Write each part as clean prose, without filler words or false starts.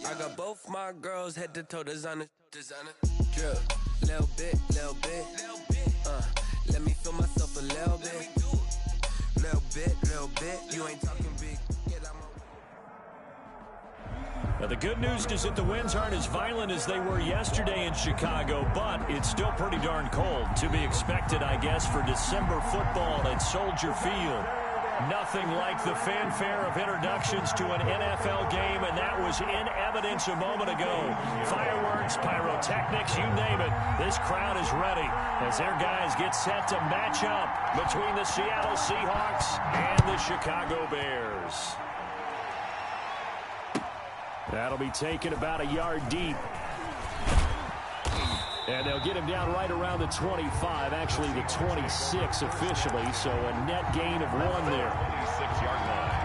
I got both my girls head to toe designer. Drip, little bit. Let me feel myself a little bit. Little bit. You ain't talking big. Now, the good news is that the winds aren't as violent as they were yesterday in Chicago, but it's still pretty darn cold. To be expected, I guess, for December football at Soldier Field. Nothing like the fanfare of introductions to an NFL game, and that was in evidence a moment ago. Fireworks, pyrotechnics, you name it. This crowd is ready as their guys get set to match up between the Seattle Seahawks and the Chicago Bears. That'll be taken about a yard deep. And they'll get him down right around the 25, actually the 26 officially, so a net gain of 1 there. 26-yard line.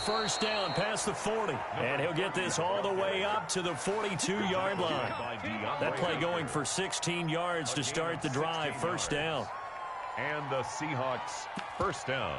First down past the 40, and he'll get this all the way up to the 42-yard line. That play going for 16 yards to start the drive. First down. And the Seahawks first down.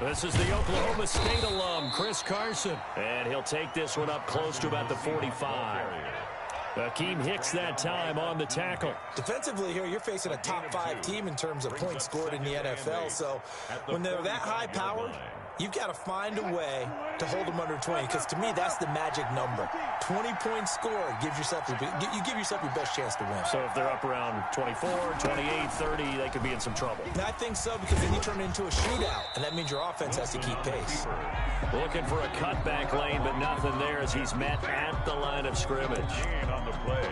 This is the Oklahoma State alum, Chris Carson. And he'll take this one up close to about the 45. Akeem Hicks that time on the tackle. Defensively here, you're facing a top-5 team in terms of points scored in the NFL. So when they're that high-powered, you've got to find a way to hold them under 20, because to me, that's the magic number. 20 points scored gives yourself you give yourself your best chance to win. So if they're up around 24, 28, 30, they could be in some trouble. And I think so, because then you turn it into a shootout, and that means your offense has to keep pace. Looking for a cutback lane, but nothing there as he's met at the line of scrimmage. On the play.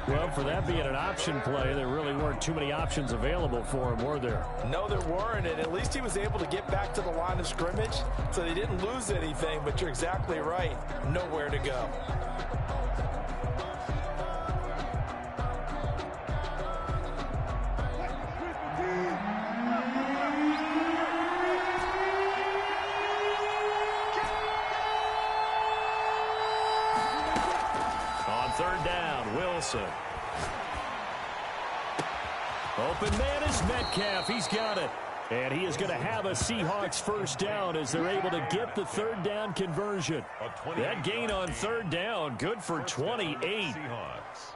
Well, for that being an option play, there really weren't too many options available for him, were there? No, there weren't, and at least he was able to get back to the line of scrimmage, so they didn't lose anything, but you're exactly right. Nowhere to go. On third down, Wilson. Open man is Metcalf. He's got it. And he is going to have a Seahawks first down as they're able to get the third down conversion. That gain on third down, good for 28. Seahawks.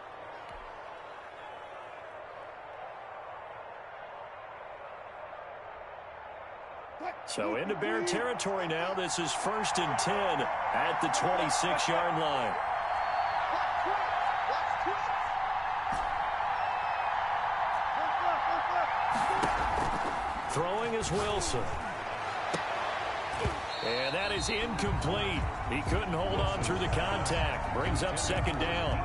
So into Bear territory now. This is 1st and 10 at the 26-yard line. Throwing is Wilson. And that is incomplete. He couldn't hold on through the contact. Brings up second down.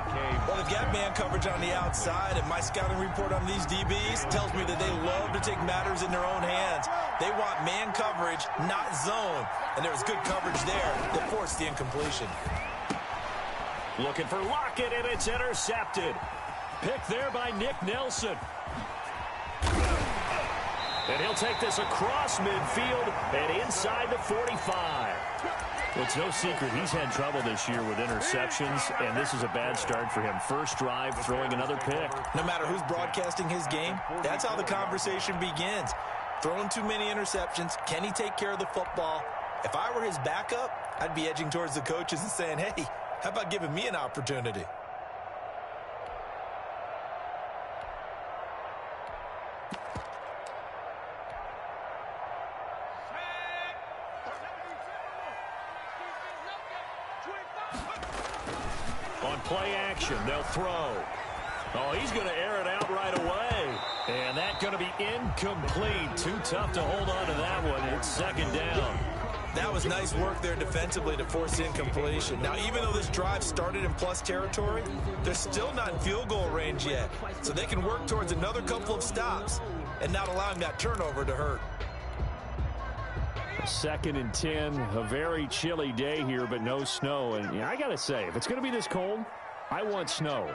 Well, they've got man coverage on the outside, and my scouting report on these DBs tells me that they love to take matters in their own hands. They want man coverage, not zone. And there was good coverage there that forced the incompletion. Looking for Lockett, and it's intercepted. Pick there by Nick Nelson. And he'll take this across midfield and inside the 45. Well, it's no secret he's had trouble this year with interceptions, and this is a bad start for him. First drive, throwing another pick. No matter who's broadcasting his game, that's how the conversation begins. Throwing too many interceptions, can he take care of the football? If I were his backup, I'd be edging towards the coaches and saying, hey, how about giving me an opportunity? On play action, they'll throw. Oh, he's going to air it out right away. And that's going to be incomplete. Too tough to hold on to that one. It's second down. That was nice work there defensively to force incompletion. Now, even though this drive started in plus territory, they're still not in field goal range yet. So they can work towards another couple of stops and not allowing that turnover to hurt. 2nd and 10, a very chilly day here, but no snow. And I got to say, if it's going to be this cold, I want snow.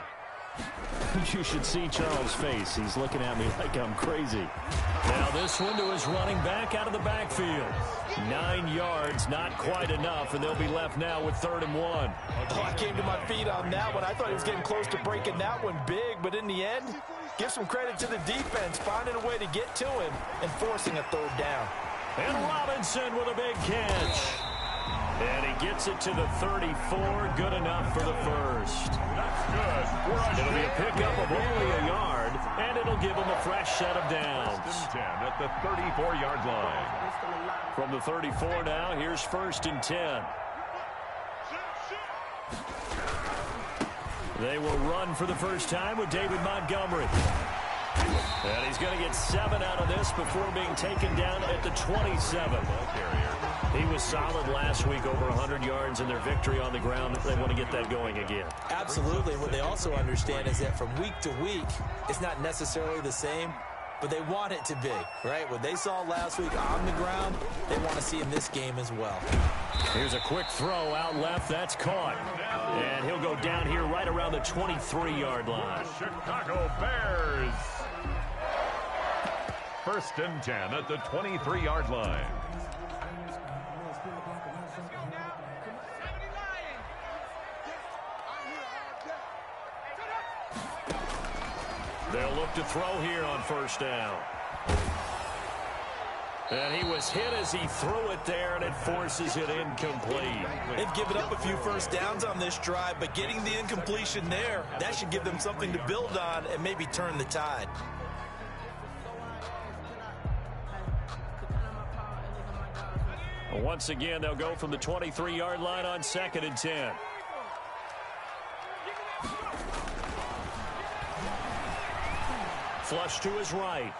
You should see Charles' face. He's looking at me like I'm crazy. Now this one to his running back out of the backfield. 9 yards, not quite enough, and they'll be left now with 3rd and 1. Oh, I came to my feet on that one. I thought he was getting close to breaking that one big, but in the end, give some credit to the defense, finding a way to get to him and forcing a 3rd down. And Robinson with a big catch. And he gets it to the 34, good enough for the first. That's good. It'll be a pickup of only a yard, and it'll give him a fresh set of downs. 10 at the 34-yard line. From the 34 now, here's 1st and 10. They will run for the first time with David Montgomery. And he's going to get 7 out of this before being taken down at the 27. He was solid last week, over 100 yards in their victory on the ground. They want to get that going again. Absolutely. What they also understand is that from week to week, it's not necessarily the same, but they want it to be, right? What they saw last week on the ground, they want to see in this game as well. Here's a quick throw out left. That's caught. And he'll go down here right around the 23-yard line. Chicago Bears. 1st and 10 at the 23-yard line. They'll look to throw here on 1st down. And he was hit as he threw it there, and it forces it incomplete. They've given up a few 1st downs on this drive, but getting the incompletion there, that should give them something to build on and maybe turn the tide. Once again, they'll go from the 23-yard line on 2nd and 10. Flush to his right.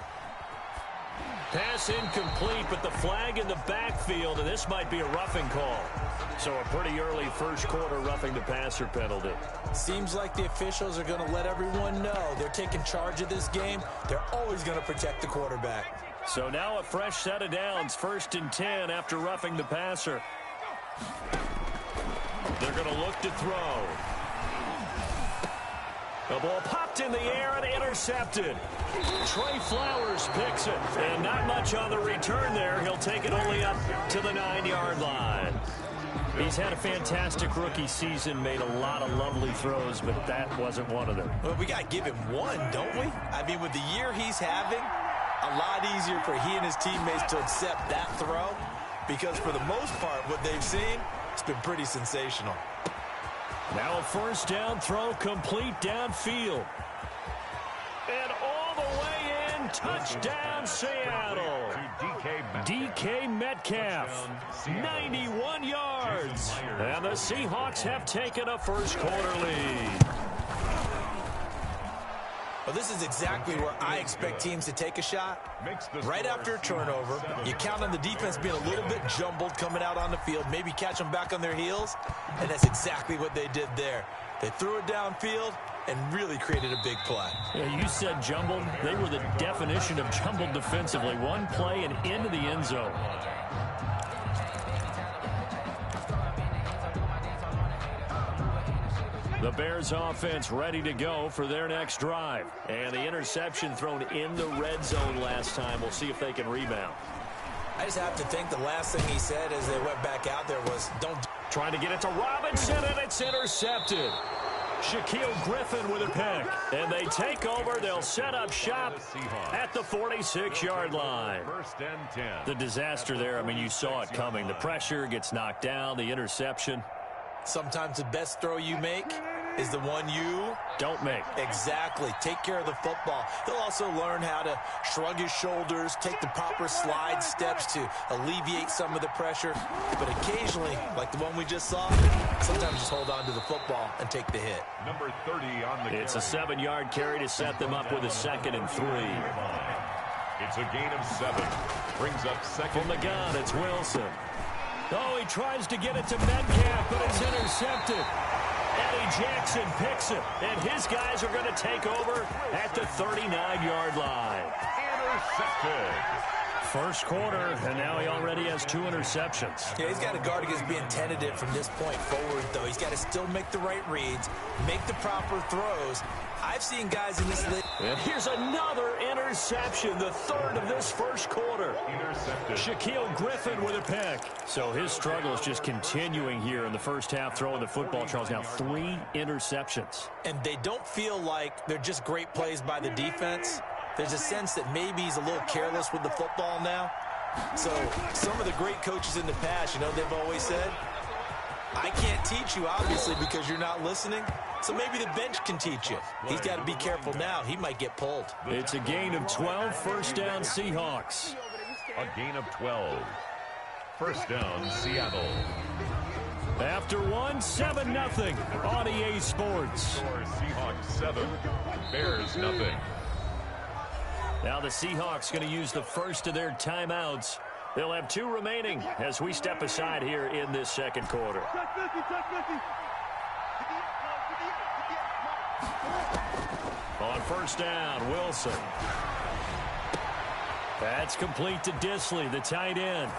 Pass incomplete, but the flag in the backfield, and this might be a roughing call. So a pretty early 1st quarter roughing the passer penalty. Seems like the officials are going to let everyone know they're taking charge of this game. They're always going to protect the quarterback. So now a fresh set of downs, 1st and 10 after roughing the passer. They're going to look to throw. The ball popped in the air and intercepted. Trey Flowers picks it. And not much on the return there. He'll take it only up to the 9-yard line. He's had a fantastic rookie season, made a lot of lovely throws, but that wasn't one of them. Well, we got to give him one, don't we? I mean, with the year he's having, a lot easier for he and his teammates to accept that throw, because for the most part, what they've seen, it's been pretty sensational. Now a 1st down throw complete downfield. And all the way in, touchdown Seattle. DK Metcalf, 91 yards. And the Seahawks have taken a 1st quarter lead. Well, this is exactly where I expect teams to take a shot. Right after a turnover, you count on the defense being a little bit jumbled coming out on the field, maybe catch them back on their heels, and that's exactly what they did there. They threw it downfield and really created a big play. Yeah, you said jumbled. They were the definition of jumbled defensively. One play and into the end zone. The Bears offense ready to go for their next drive. And the interception thrown in the red zone last time. We'll see if they can rebound. I just have to think the last thing he said as they went back out there was, don't. Trying to get it to Robinson, and it's intercepted. Shaquille Griffin with a pick. And they take over. They'll set up shop at the 46-yard line. 1st and 10. The disaster there, I mean, you saw it coming. The pressure gets knocked down, the interception. Sometimes the best throw you make is the one you don't make. Exactly. Take care of the football. He'll also learn how to shrug his shoulders, take the proper slide steps to alleviate some of the pressure. But occasionally, like the one we just saw, sometimes just hold on to the football and take the hit. Number 30 on the It's a 7-yard carry to set them up with a 2nd and 3. It's a gain of 7. Brings up second. From the gun, it's Wilson. Oh, he tries to get it to Metcalf, but it's intercepted. Eddie Jackson picks it, and his guys are going to take over at the 39-yard line. Intercepted. First quarter, and now he already has 2 interceptions. Yeah, he's got to guard against being tentative from this point forward, though. He's got to still make the right reads, make the proper throws. I've seen guys in this league. And here's another interception, the third of this first quarter. Intercepted. Shaquille Griffin with a pick. So his struggle is just continuing here in the first half, throwing the football. Charles, now 3 interceptions. And they don't feel like they're just great plays by the defense. There's a sense that maybe he's a little careless with the football now. So some of the great coaches in the past, you know, they've always said, I can't teach you, obviously, because you're not listening. So maybe the bench can teach you. He's got to be careful now. He might get pulled. It's a gain of 12, first down Seahawks. A gain of 12. First down, Seattle. After 1, 7-0 on EA Sports. Score Seahawks 7, Bears nothing. Now the Seahawks going to use the first of their timeouts. They'll have 2 remaining as we step aside here in this second quarter. On first down, Wilson. That's complete to Disley, the tight end.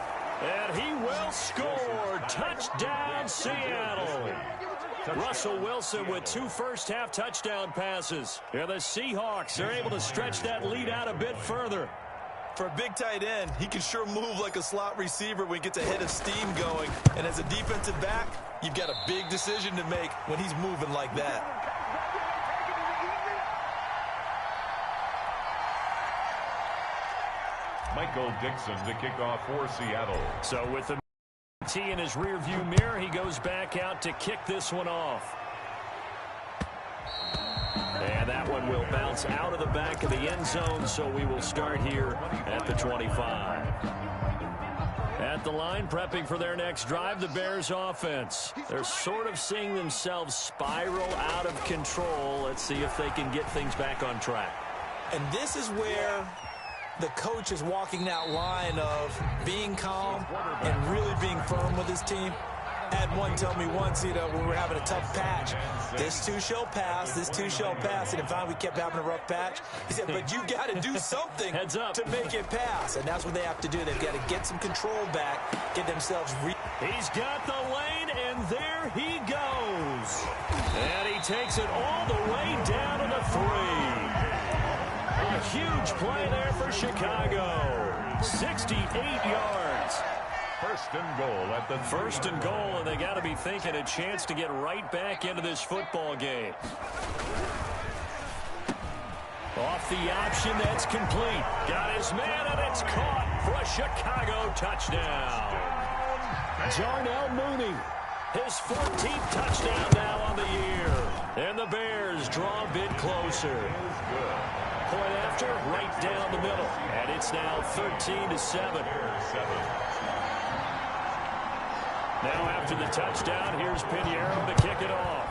And he will score. Touchdown, Seattle. Russell Wilson with 2 first-half touchdown passes. And the Seahawks are able to stretch that lead out a bit further. For a big tight end, he can sure move like a slot receiver when he gets a head of steam going. And as a defensive back, you've got a big decision to make when he's moving like that. Michael Dixon to kick off for Seattle. So with the T in his rearview mirror, he goes back out to kick this one off. And that one will bounce out of the back of the end zone, so we will start here at the 25. At the line, prepping for their next drive, the Bears offense. They're sort of seeing themselves spiral out of control. Let's see if they can get things back on track. And this is where the coach is walking that line of being calm and really being firm with his team. I had one tell me once, you know, when we were having a tough patch, this too shall pass, this too shall pass. And in fact, we kept having a rough patch. He said, but you got to do something Heads up. to make it pass. And that's what they have to do. They've got to get some control back, get themselves He's got the lane, and there he goes. And he takes it all the way down to the 3. A huge play there for Chicago. 68 yards. First and goal at the First and goal, and they got to be thinking a chance to get right back into this football game. Off the option, that's complete. Got his man, and it's caught for a Chicago touchdown. Jarnell Mooney, his 14th touchdown now on the year. And the Bears draw a bit closer. Point after, right down the middle. And it's now 13-7. Now after the touchdown, here's Pinheiro to kick it off.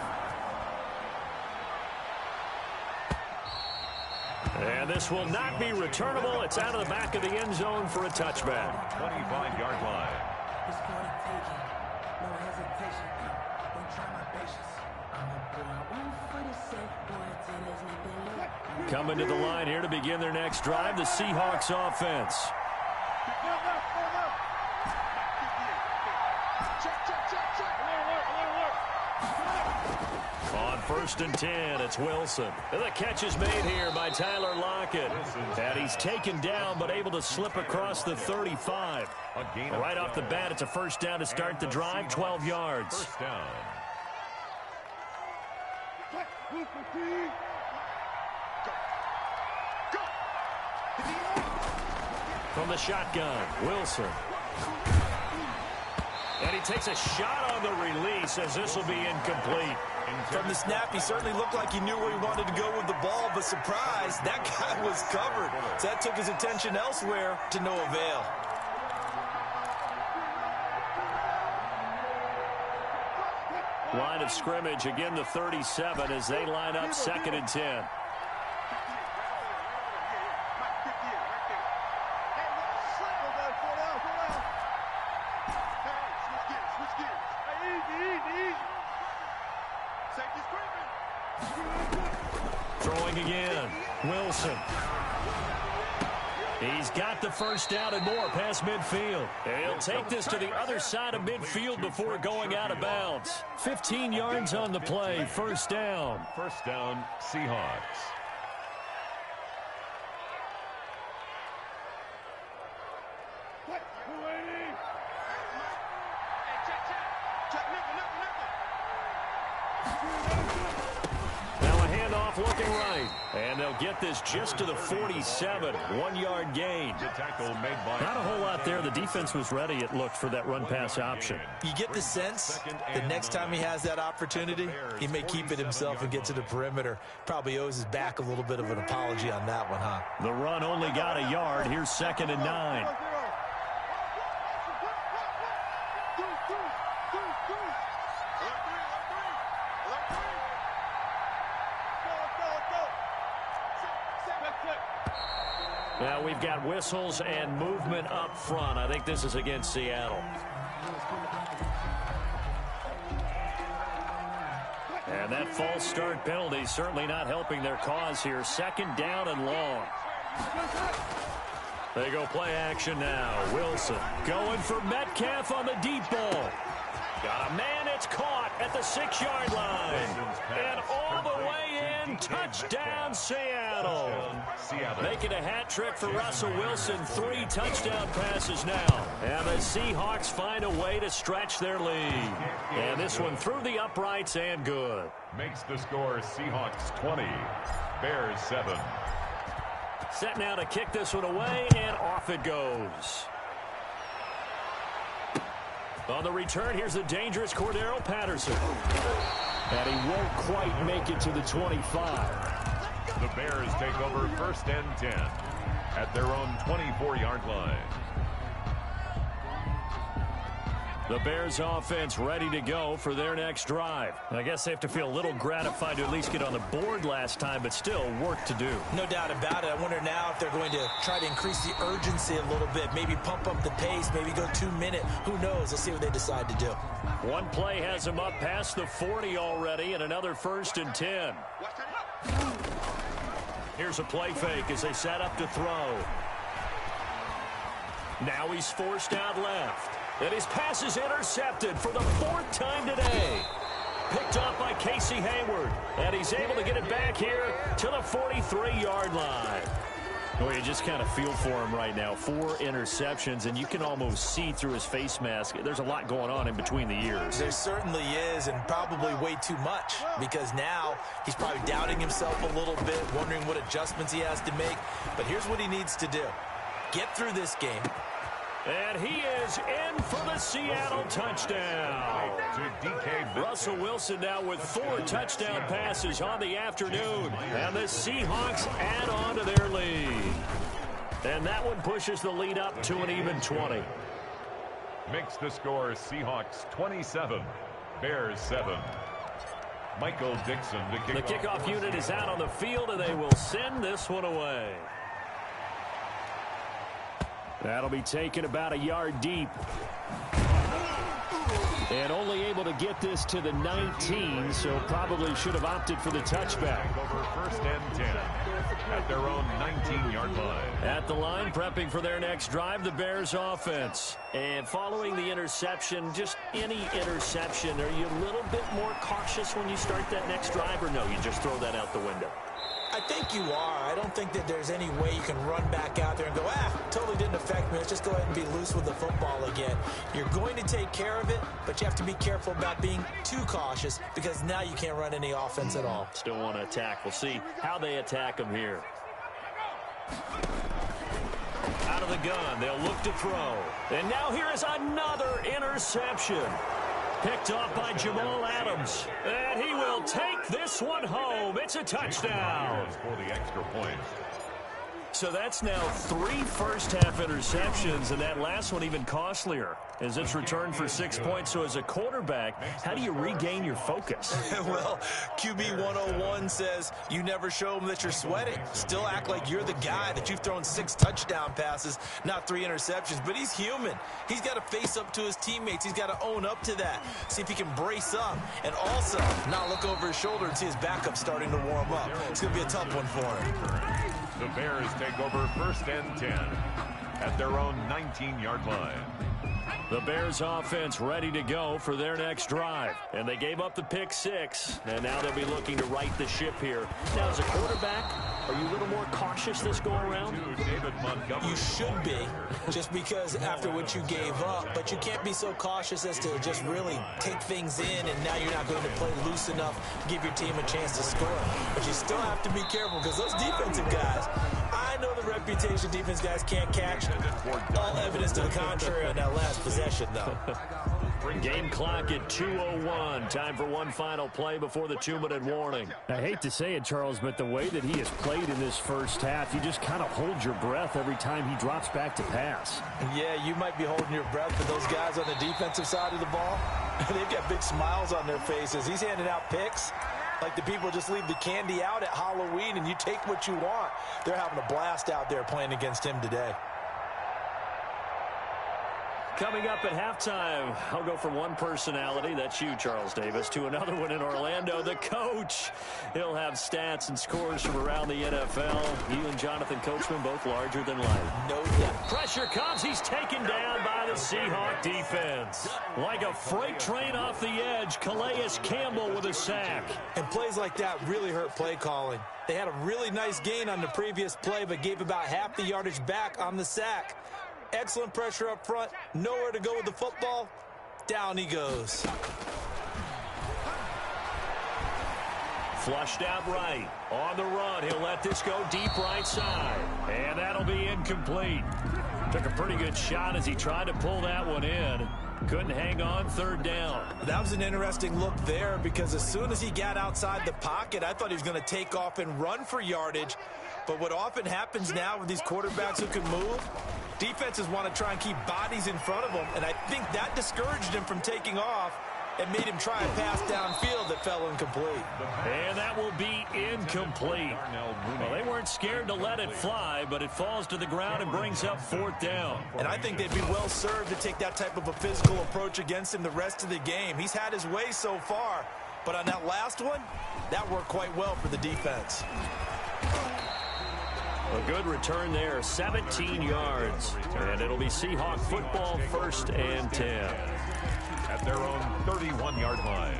And this will not be returnable. It's out of the back of the end zone for a touchback. 25-yard line. Coming to the line here to begin their next drive, the Seahawks offense. On first and 10, it's Wilson. And the catch is made here by Tyler Lockett. And he's taken down, but able to slip across the 35. Right off the bat, it's a first down to start the drive, 12 yards. First down. From the shotgun, Wilson. And he takes a shot on the release as this will be incomplete. From the snap, he certainly looked like he knew where he wanted to go with the ball, but surprise, that guy was covered. So that took his attention elsewhere to no avail. Line of scrimmage, again the 37 as they line up 2nd and 10. Throwing again. Wilson. He's got the first down and more past midfield. He'll take this to the other side of midfield before going out of bounds. 15 yards on the play. First down. First down, Seahawks. Now a handoff looking right. And they'll get this just to the 47. 1-yard gain. The tackle made by Not a whole lot there. The defense was ready, it looked, for that run-pass option. You get the sense the next time he has that opportunity, he may keep it himself and get to the perimeter. Probably owes his back a little bit of an apology on that one, huh? The run only got a yard. Here's 2nd and 9. Now we've got whistles and movement up front. I think this is against Seattle. And that false start penalty certainly not helping their cause here. 2nd down and long. They go play action now. Wilson going for Metcalf on the deep ball. Got a man, it's caught at the 6-yard line. And all the way in, touchdown Seattle. Making a hat trick for Russell Wilson. 3 touchdown passes now. And the Seahawks find a way to stretch their lead. And this one through the uprights and good. Makes the score Seahawks 20, Bears 7. Set now to kick this one away, and off it goes. On the return, here's the dangerous Cordero Patterson. And he won't quite make it to the 25. The Bears take over 1st and 10 at their own 24-yard line. The Bears offense ready to go for their next drive. I guess they have to feel a little gratified to at least get on the board last time, but still work to do. No doubt about it. I wonder now if they're going to try to increase the urgency a little bit, maybe pump up the pace, maybe go 2-minute. Who knows? We'll see what they decide to do. One play has them up past the 40 already, and another 1st and 10. Here's a play fake as they set up to throw. Now he's forced out left. And his pass is intercepted for the 4th time today. Picked up by Casey Hayward. And he's able to get it back here to the 43-yard line. Well, you just kind of feel for him right now. 4 interceptions, and you can almost see through his face mask. There's a lot going on in between the ears. There certainly is, and probably way too much, because now he's probably doubting himself a little bit, wondering what adjustments he has to make. But here's what he needs to do. Get through this game. And he is in for the Seattle touchdown. Russell Wilson now with 4 touchdown passes on the afternoon. And the Seahawks add on to their lead. And that one pushes the lead up to an even 20. Makes the score Seahawks 27, Bears 7. Michael Dixon, the kickoff unit is out on the field, and they will send this one away. That'll be taken about a yard deep. And only able to get this to the 19, so probably should have opted for the touchback. Over 1st and 10 at their own 19-yard line. At the line, prepping for their next drive, the Bears offense. And following the interception, just any interception, are you a little bit more cautious when you start that next drive, or no, you just throw that out the window? I think you are. I don't think that there's any way you can run back out there and go, totally didn't affect me. Let's just go ahead and be loose with the football again. You're going to take care of it, but you have to be careful about being too cautious because now you can't run any offense at all. Still want to attack. We'll see how they attack them here. Out of the gun, they'll look to throw. And now here is another interception. Picked off by Jamal Adams. And he will take this one home. It's a touchdown. For the extra point. So that's now 3 first-half interceptions, and that last one even costlier as it's returned for 6 points. So as a quarterback, how do you regain your focus? Well, QB 101 says you never show them that you're sweating. Still act like you're the guy, that you've thrown 6 touchdown passes, not 3 interceptions. But he's human. He's got to face up to his teammates. He's got to own up to that. See if he can brace up and also not look over his shoulder and see his backup starting to warm up. It's going to be a tough one for him. The Bears take over 1st and 10 at their own 19-yard line. The Bears offense ready to go for their next drive. And they gave up the pick 6, and now they'll be looking to right the ship here. Now, as a quarterback, are you a little more cautious this go-around? You should be, just because after what you gave up. But you can't be so cautious as to just really take things in, and now you're not going to play loose enough to give your team a chance to score. But you still have to be careful, because those defensive guys, I know the reputation defense guys can't catch. All evidence to the contrary on that last possession, though. Game clock at 2:01. Time for one final play before the 2-minute warning. I hate to say it, Charles, but the way that he has played in this first half, you just kind of hold your breath every time he drops back to pass. Yeah, you might be holding your breath, but those guys on the defensive side of the ball, they've got big smiles on their faces. He's handing out picks like the people just leave the candy out at Halloween and you take what you want. They're having a blast out there playing against him today. Coming up at halftime, I'll go from one personality, that's you, Charles Davis, to another one in Orlando, the coach. He'll have stats and scores from around the NFL. You and Jonathan Coachman, both larger than life. No doubt. Pressure comes. He's taken down by the Seahawk defense. Like a freight train off the edge, Calais Campbell with a sack. And plays like that really hurt play calling. They had a really nice gain on the previous play, but gave about half the yardage back on the sack. Excellent pressure up front. Nowhere to go with the football. Down he goes. Flushed out right. On the run. He'll let this go deep right side. And that'll be incomplete. Took a pretty good shot as he tried to pull that one in. Couldn't hang on, 3rd down. That was an interesting look there because as soon as he got outside the pocket, I thought he was going to take off and run for yardage. But what often happens now with these quarterbacks who can move, defenses want to try and keep bodies in front of them, and I think that discouraged him from taking off and made him try a pass downfield that fell incomplete. And that will be incomplete. Well, they weren't scared to let it fly, but it falls to the ground and brings up 4th down. And I think they'd be well served to take that type of a physical approach against him the rest of the game. He's had his way so far, but on that last one, that worked quite well for the defense. A good return there, 17 yards. And it'll be Seahawk football, 1st and 10. At their own 31-yard line.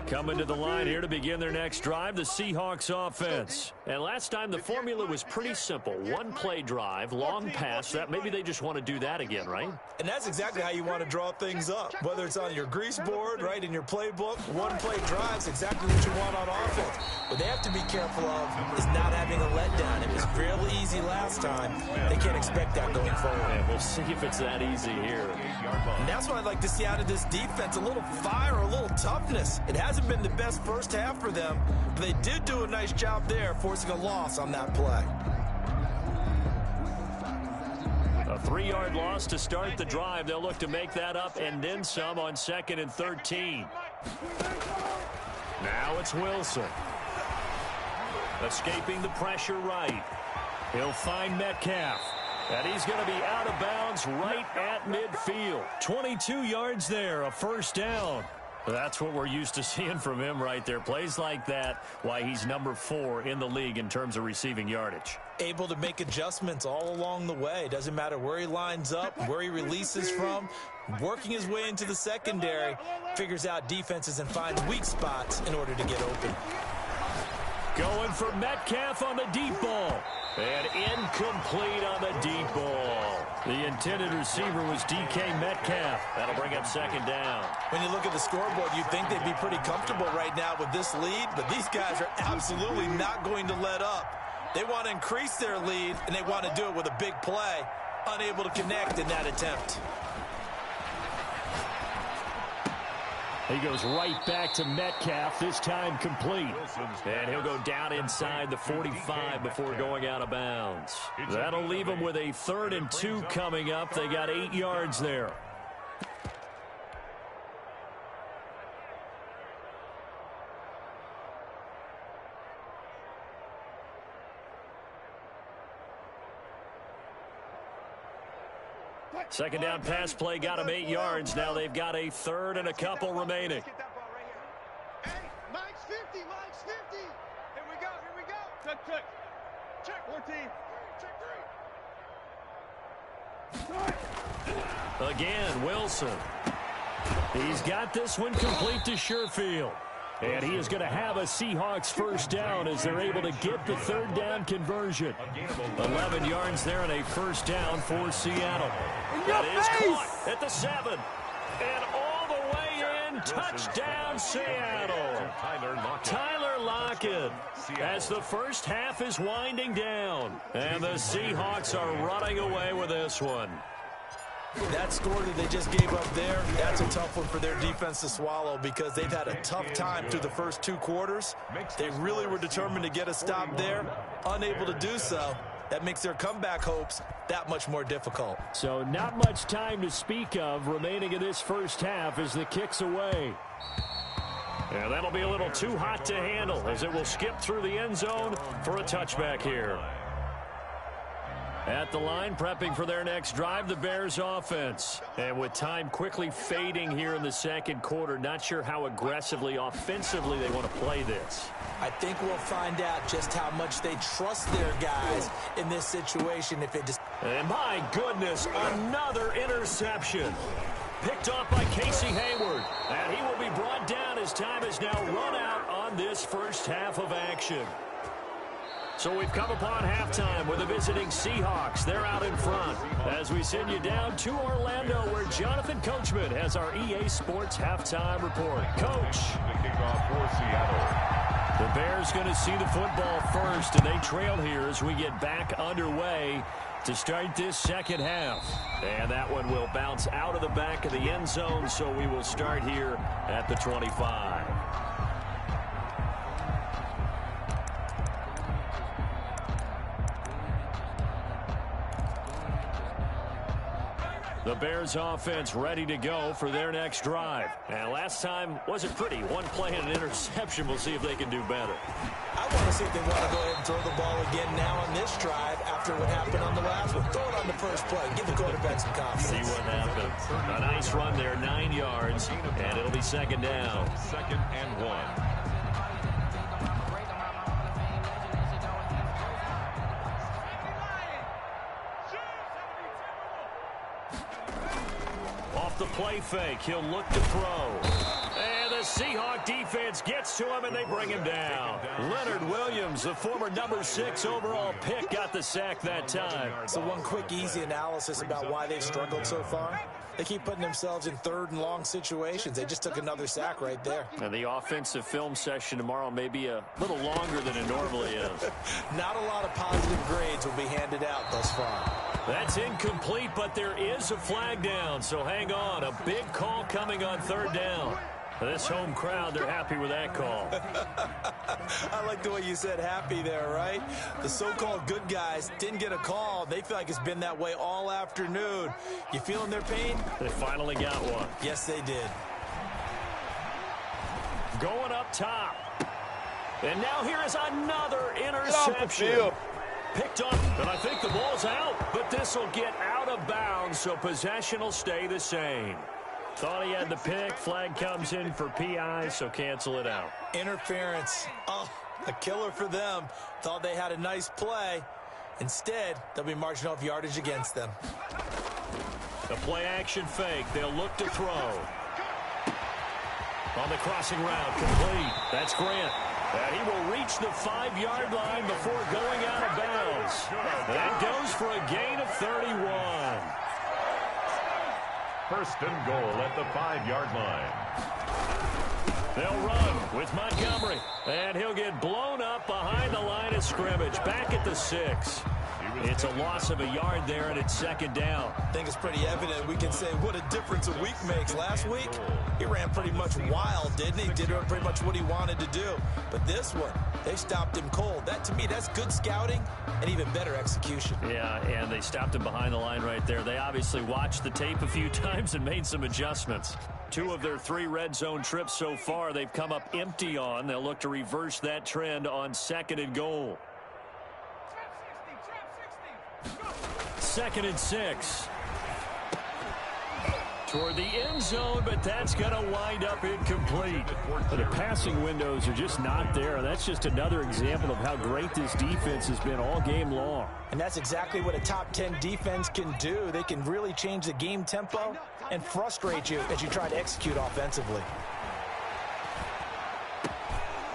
Coming to the line here to begin their next drive, the Seahawks offense. And last time the formula was pretty simple. One play drive, long pass. That maybe they just want to do that again, right? And that's exactly how you want to draw things up. Whether it's on your grease board, right, in your playbook, one play drive's exactly what you want on offense. What they have to be careful of is not having a letdown. It was real easy last time. They can't expect that going forward. And we'll see if it's that easy here. And that's what I'd like to see out of this defense, a little fire, a little toughness. It hasn't been the best first half for them, but they did do a nice job there, forcing a loss on that play. A 3-yard loss to start the drive. They'll look to make that up and then some on 2nd and 13. Now it's Wilson. Escaping the pressure right. He'll find Metcalf. And he's going to be out of bounds right at midfield. 22 yards there, a 1st down. That's what we're used to seeing from him right there. Plays like that, why he's number 4 in the league in terms of receiving yardage. Able to make adjustments all along the way. Doesn't matter where he lines up, where he releases from. Working his way into the secondary, figures out defenses and finds weak spots in order to get open. Going for Metcalf on the deep ball. And incomplete on the deep ball. The intended receiver was DK Metcalf. That'll bring up 2nd down. When you look at the scoreboard, you'd think they'd be pretty comfortable right now with this lead, but these guys are absolutely not going to let up. They want to increase their lead, and they want to do it with a big play. Unable to connect in that attempt. He goes right back to Metcalf, this time complete. And he'll go down inside the 45 before going out of bounds. That'll leave him with a 3rd and 2 coming up. They got 8 yards there. Second down pass play got them 8 yards. Now they've got a 3rd and a couple remaining. Hey, Mike's 50, Mike's 50. Here we go. Check. Check 14. Check 3. Again, Wilson. He's got this one complete to Sherfield. And he is going to have a Seahawks first down as they're able to get the 3rd down conversion. 11 yards there and a first down for Seattle. That is caught at the 7. And all the way in, touchdown Seattle. Tyler Lockett as the first half is winding down. And the Seahawks are running away with this one. That score that they just gave up there, that's a tough one for their defense to swallow because they've had a tough time through the first 2 quarters. They really were determined to get a stop there, unable to do so. That makes their comeback hopes that much more difficult. So not much time to speak of remaining in this first half as the kick's away. And that'll be a little too hot to handle as it will skip through the end zone for a touchback here. At the line, prepping for their next drive, the Bears offense. And with time quickly fading here in the second quarter, not sure how aggressively, offensively they want to play this. I think we'll find out just how much they trust their guys in this situation. And my goodness, another interception. Picked off by Casey Hayward. And he will be brought down as time is now run out on this first half of action. So we've come upon halftime with the visiting Seahawks. They're out in front as we send you down to Orlando where Jonathan Coachman has our EA Sports halftime report. Coach. The kickoff for Seattle. The Bears going to see the football first, and they trail here as we get back underway to start this second half. And that one will bounce out of the back of the end zone, so we will start here at the 25. The Bears offense ready to go for their next drive. And last time wasn't pretty. One play and an interception. We'll see if they can do better. I want to see if they want to go ahead and throw the ball again now on this drive after what happened on the last one. Throw it on the first play. Give the quarterback some confidence. See what happens. A nice run there, 9 yards, and it'll be second down. 2nd and 1. The play fake. He'll look to throw. And the Seahawk defense gets to him, and they bring him down. Leonard Williams, the former number 6 overall pick, got the sack that time. So one quick, easy analysis about why they've struggled so far. They keep putting themselves in 3rd and long situations. They just took another sack right there. And the offensive film session tomorrow may be a little longer than it normally is. Not a lot of positive grades will be handed out thus far. That's incomplete, but there is a flag down, so hang on. A big call coming on 3rd down. This home crowd, they're happy with that call. I like the way you said happy there, right? The so-called good guys didn't get a call. They feel like it's been that way all afternoon. You feeling their pain? They finally got one. Yes, they did. Going up top. And now here is another interception. Picked up, and I think the ball's out. But this will get out of bounds, so possession will stay the same. Thought he had the pick. Flag comes in for PI, so cancel it out. Interference. Oh, a killer for them. Thought they had a nice play. Instead, they'll be marching off yardage against them. The play action fake. They'll look to throw. On the crossing route, complete. That's Grant. And he will reach the 5-yard line before going out of bounds. That goes for a gain of 31. 1st and goal at the 5-yard line. They'll run with Montgomery. And he'll get blown up behind the line of scrimmage. Back at the 6. It's a loss of a yard there, and it's second down. I think it's pretty evident. We can say what a difference a week makes. Last week, he ran pretty much wild, didn't he? Did pretty much what he wanted to do. But this one, they stopped him cold. That, to me, that's good scouting and even better execution. Yeah, and they stopped him behind the line right there. They obviously watched the tape a few times and made some adjustments. 2 of their 3 red zone trips so far, they've come up empty on. They'll look to reverse that trend on 2nd and goal. 2nd and 6. Toward the end zone, but that's going to wind up incomplete. The passing windows are just not there. That's just another example of how great this defense has been all game long. And that's exactly what a top 10 defense can do. They can really change the game tempo and frustrate you as you try to execute offensively.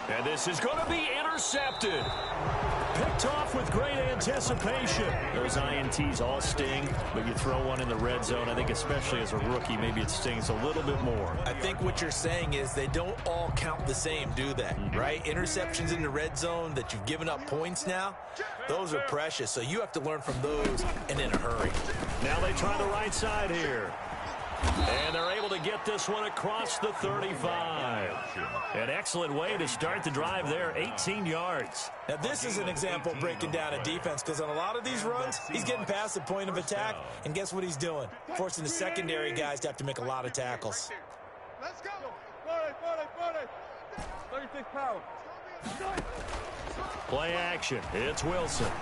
And this is going to be intercepted. Picked off with great anticipation. Those INTs all sting, but you throw one in the red zone, I think especially as a rookie, maybe it stings a little bit more. I think what you're saying is they don't all count the same, do they? Right? Interceptions in the red zone that you've given up points now, those are precious. So you have to learn from those and in a hurry. Now they try the right side here. And they're able to get this one across the 35. An excellent way to start the drive there, 18 yards. Now, this is an example breaking down a defense, because on a lot of these runs, he's getting past the point of attack, and guess what he's doing? Forcing the secondary guys to have to make a lot of tackles. Let's go. 36 power. Play action. It's Wilson.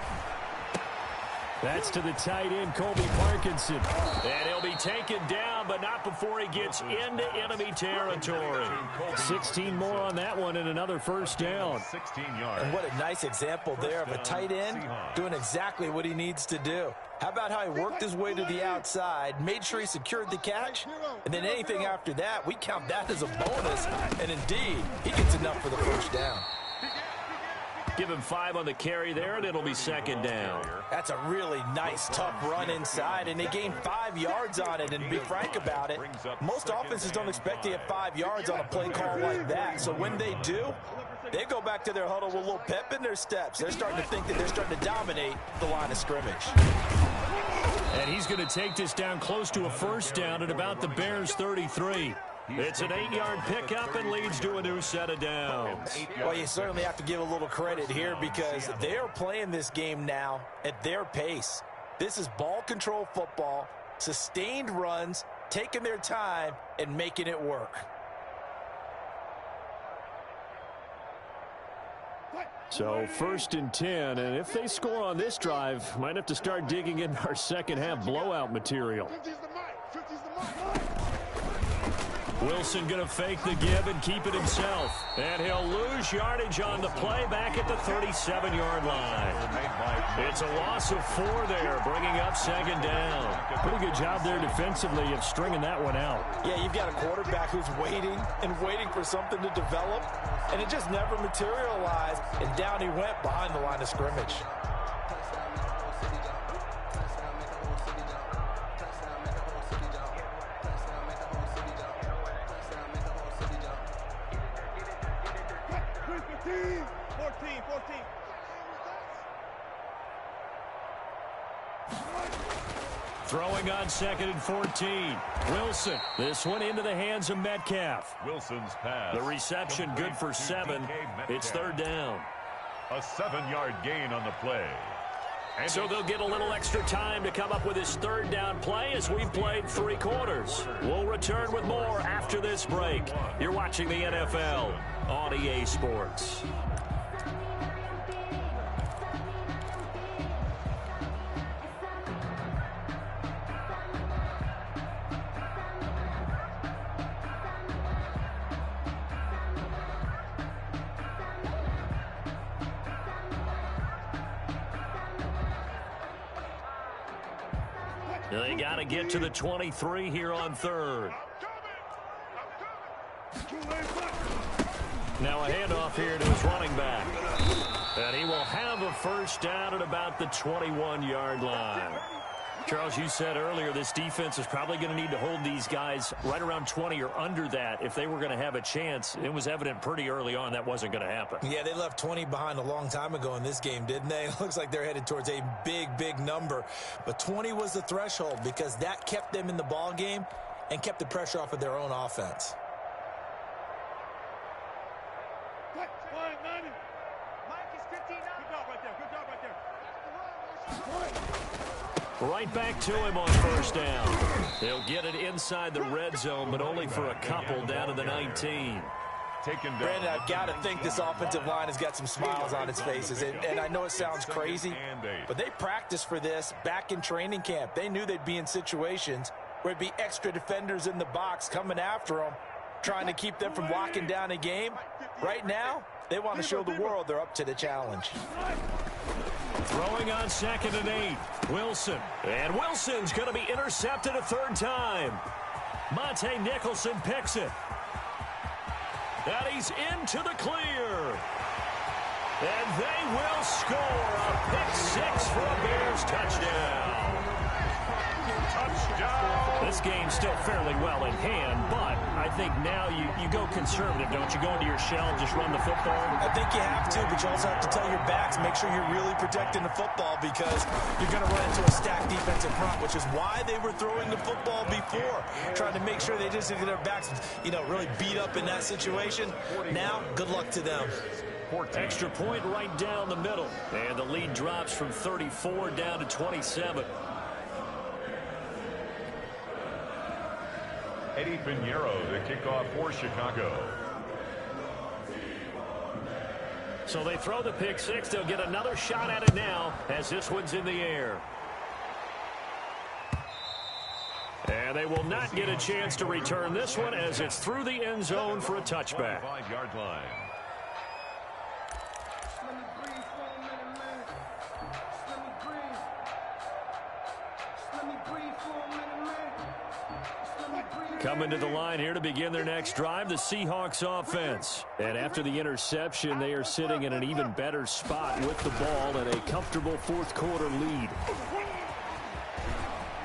That's to the tight end, Colby Parkinson. And he'll be taken down, but not before he gets into enemy territory. 16 more on that one and another first down. 16 yards. And what a nice example there of a tight end doing exactly what he needs to do. How about how he worked his way to the outside, made sure he secured the catch, and then anything after that, we count that as a bonus. And indeed, he gets enough for the first down. Give him 5 on the carry there, and it'll be second down. That's a really nice, tough run inside, and they gained 5 yards on it. And to be frank about it, most offenses don't expect to get 5 yards on a play call like that. So when they do, they go back to their huddle with a little pep in their steps. They're starting to think that they're starting to dominate the line of scrimmage. And he's going to take this down close to a first down at about the Bears' 33. It's an 8-yard pickup and leads to a new set of downs. Well, you certainly have to give a little credit here because they are playing this game now at their pace. This is ball control football, sustained runs, taking their time, and making it work. So 1st and 10, and if they score on this drive, might have to start digging in our second half blowout material. 50's the mic. 50's the mic. Wilson going to fake the give and keep it himself. And he'll lose yardage on the play back at the 37-yard line. It's a loss of 4 there, bringing up second down. Pretty good job there defensively of stringing that one out. Yeah, you've got a quarterback who's waiting and waiting for something to develop, and it just never materialized, and down he went behind the line of scrimmage. Throwing on 2nd and 14. Wilson. This one into the hands of Metcalf. Wilson's pass. The reception good for 7. It's 3rd down. A 7-yard gain on the play. And so they'll get a little extra time to come up with his 3rd down play as we've played 3 quarters. We'll return with more after this break. You're watching the NFL on EA Sports. They got to get to the 23 here on 3rd. Now a handoff here to his running back. And he will have a first down at about the 21-yard line. Charles, you said earlier this defense is probably going to need to hold these guys right around 20 or under that if they were going to have a chance. It was evident pretty early on that wasn't going to happen. Yeah, they left 20 behind a long time ago in this game, didn't they? It looks like they're headed towards a big number. But 20 was the threshold because that kept them in the ball game and kept the pressure off of their own offense. Right back to him on first down. They'll get it inside the red zone, but only for a couple down to the 19. Brandon, I've got to think this offensive line has got some smiles on its faces. And I know it sounds crazy, but they practiced for this back in training camp. They knew they'd be in situations where it'd be extra defenders in the box coming after them, trying to keep them from locking down a game. Right now, they want to show the world they're up to the challenge. Throwing on 2nd and 8. Wilson. And Wilson's going to be intercepted a third time. Monte Nicholson picks it. And he's into the clear. And they will score a pick 6 for a Bears touchdown. This game's still fairly well in hand, but I think now you go conservative, don't you? Go into your shell and just run the football? I think you have to, but you also have to tell your backs, make sure you're really protecting the football because you're going to run into a stacked defensive front, which is why they were throwing the football before, trying to make sure they just get their backs, really beat up in that situation. Now, good luck to them. Extra point right down the middle, and the lead drops from 34 down to 27. Eddie Pinheiro, the kickoff for Chicago. So they throw the pick 6. They'll get another shot at it now as this one's in the air. And they will not get a chance to return this one as it's through the end zone for a touchback. 5-yard line. Coming to the line here to begin their next drive, the Seahawks offense. And after the interception, they are sitting in an even better spot with the ball and a comfortable fourth quarter lead.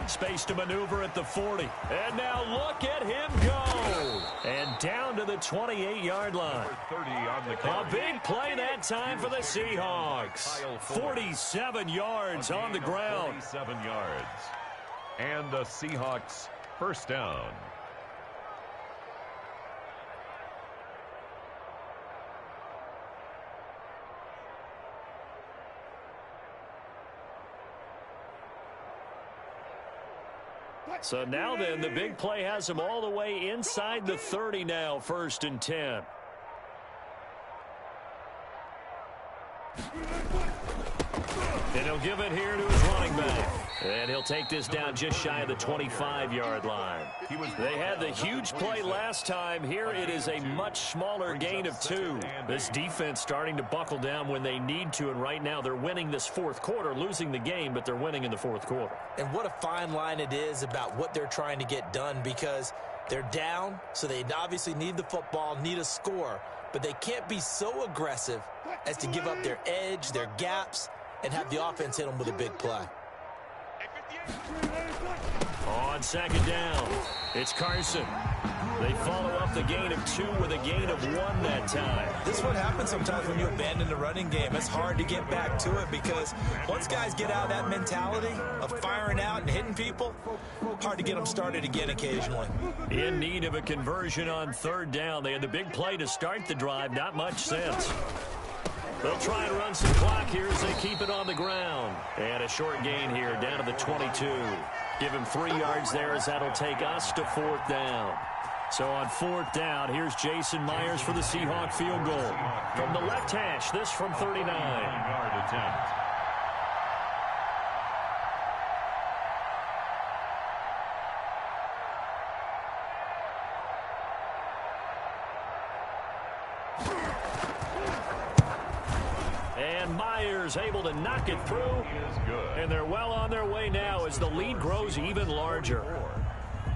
Space to maneuver at the 40. And now look at him go. And down to the 28-yard line. 30 on the A big play that time for the Seahawks. 47 yards on the ground. 47 yards. And the Seahawks first down. So now then, the big play has them all the way inside the 30 now, 1st and 10. And he'll give it here to his running back. And he'll take this down just shy of the 25-yard line. They had the huge play last time. Here it is a much smaller gain of 2. This defense starting to buckle down when they need to, and right now they're winning this fourth quarter, losing the game, but they're winning in the fourth quarter. And what a fine line it is about what they're trying to get done because they're down, so they obviously need the football, need a score, but they can't be so aggressive as to give up their edge, their gaps, and have the offense hit them with a big play. On 2nd down, it's Carson. They follow up the gain of 2 with a gain of 1 that time. This is what happens sometimes when you abandon the running game. It's hard to get back to it because once guys get out of that mentality of firing out and hitting people, hard to get them started again occasionally. In need of a conversion on 3rd down. They had the big play to start the drive. Not much sense. They'll try and run some clock here as they keep it on the ground. And a short gain here down to the 22. Give him 3 yards there as that'll take us to 4th down. So on 4th down, here's Jason Myers for the Seahawk field goal. From the left hash, this from 39. 9-yard attempt. And Myers able to knock it through. And they're well on their way now as the lead grows even larger.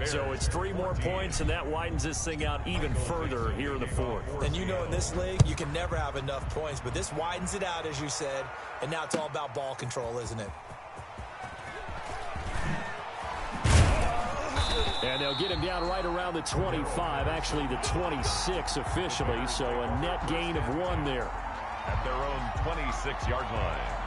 So it's 3 more points, and that widens this thing out even further here in the 4th. And you know in this league, you can never have enough points, but this widens it out, as you said, and now it's all about ball control, isn't it? And they'll get him down right around the 25, actually the 26 officially, so a net gain of 1 there. At their own 26-yard line.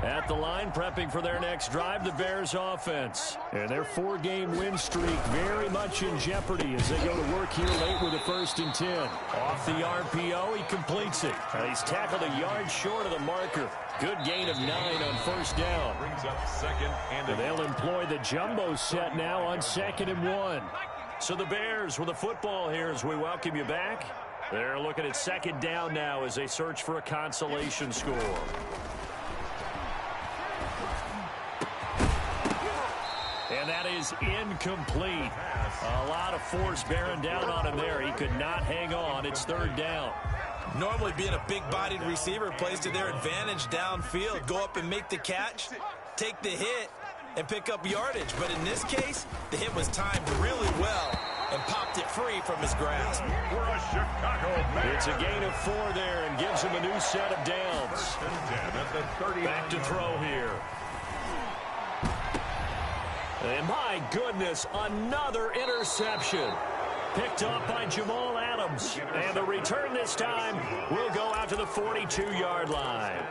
At the line, prepping for their next drive, the Bears offense. And their 4-game win streak very much in jeopardy as they go to work here late with a 1st and 10. Off the RPO, he completes it. He's tackled a yard short of the marker. Good gain of 9 on 1st down. Brings up 2nd and They'll employ the jumbo set now on 2nd and 1. So the Bears with the football here as we welcome you back. They're looking at 2nd down now as they search for a consolation score. And that is incomplete. A lot of force bearing down on him there. He could not hang on. It's 3rd down. Normally being a big-bodied receiver plays to their advantage downfield. Go up and make the catch, take the hit, and pick up yardage. But in this case, the hit was timed really well and popped it free from his grasp. for a Chicago Bears. It's a gain of 4 there and gives him a new set of downs. 1st and 10 at the 30. Back to throw here. And my goodness, another interception. Picked up by Jamal Adams. And the return this time will go out to the 42-yard line.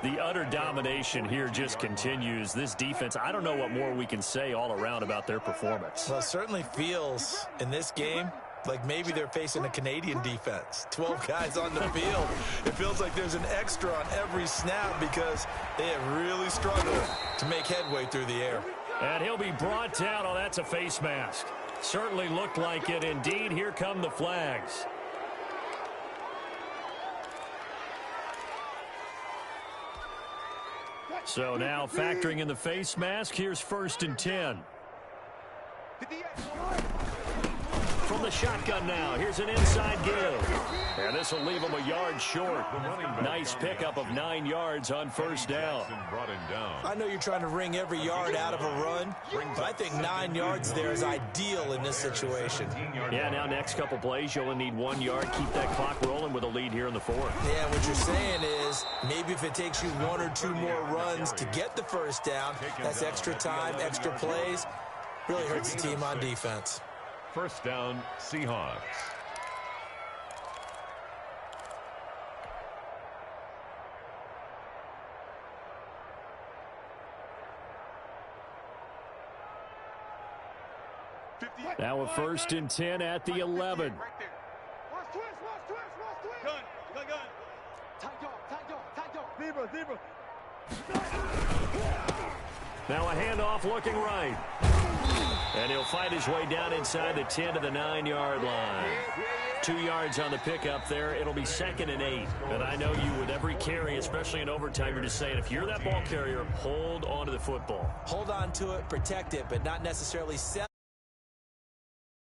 The utter domination here just continues. This defense, I don't know what more we can say all around about their performance. Well, it certainly feels in this game like maybe they're facing a Canadian defense. 12 guys on the field. It feels like there's an extra on every snap because they have really struggled to make headway through the air. And he'll be brought down. Oh, that's a face mask. Certainly looked like it. Indeed, here come the flags. So now factoring in the face mask, here's 1st and 10. From the shotgun now, here's an inside give. And this will leave him a yard short. Nice pickup of 9 yards on 1st down. I know you're trying to wring every yard out of a run, but I think 9 yards there is ideal in this situation. Yeah, now next couple plays, you'll only need 1 yard. Keep that clock rolling with a lead here in the 4th. Yeah, what you're saying is maybe if it takes you 1 or 2 more runs to get the 1st down, that's extra time, extra plays. Really hurts the team on defense. 1st down, Seahawks. Now a 1st and 10 at the 11. Now a handoff looking right. And he'll fight his way down inside the 10 to the 9-yard line. 2 yards on the pickup there. It'll be 2nd and 8. And I know you, with every carry, especially in overtime, you're just saying, if you're that ball carrier, hold on to the football. Hold on to it, protect it, but not necessarily set.